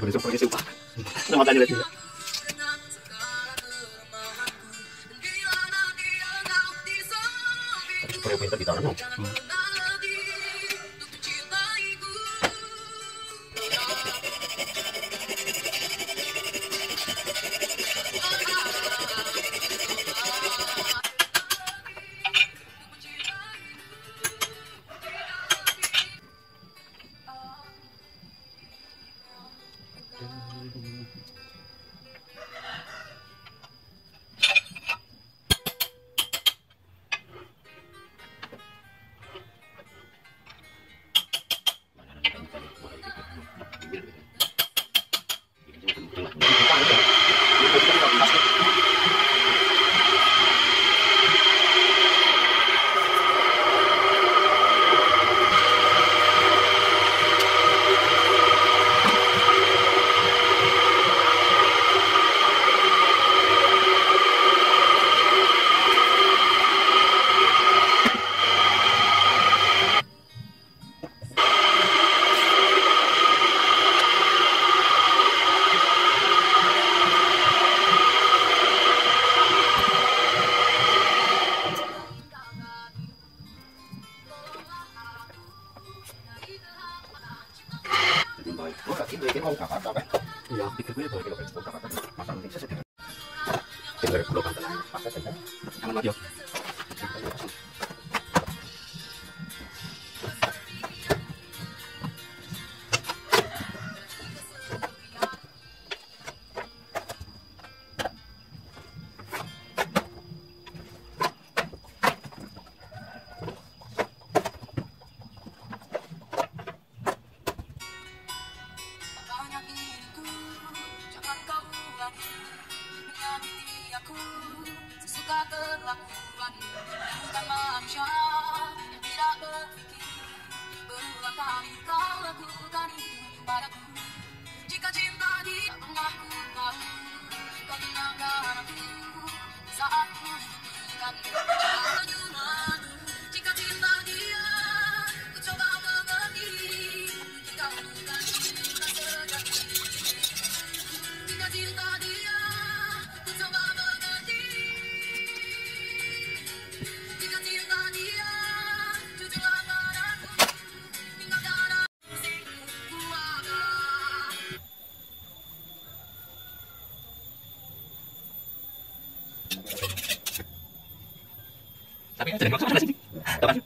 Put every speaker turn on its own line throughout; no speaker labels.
Besok pakai sumpah. Nama tanya lagi. Supaya pintar kita orang. Iya, pikir gue itu kalau makan nanti saya sedang. Tinggal pulau Banten, pasar saja. Jangan mati.
Bukan manusia yang tidak berpikir berulang kali kau lakukan itu padaku. Jika cinta dia pernah ku tahu, kau tenangkan aku saat ku butuhkan. Jika cinta dia ku coba mengerti, jika bukan cinta sejati. Jika cinta dia ku coba mengerti. Jika cinta dia, jujurlah padaku, tinggalkan aku ku ada.
Tapi kan jadi maksud mana sih? Tahu kan?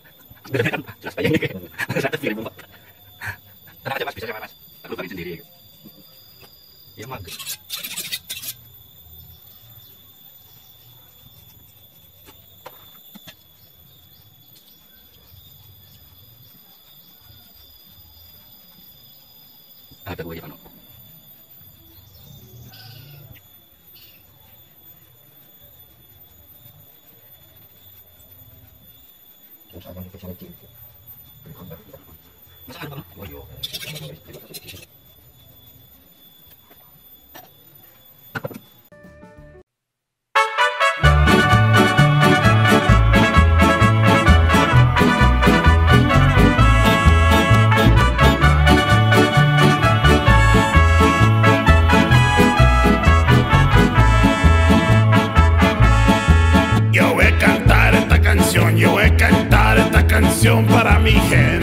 Sudah kan jelas bayangnya kayak satu film Pak. Tenang aja Mas, bisa sama Mas. Lalu kali sendiri. Ya mager. Ada gue aja kan. Terus ada yang kecil kecil. Masa ada bang? Oh iya.
Yo voy a cantar esta canción para mi gente.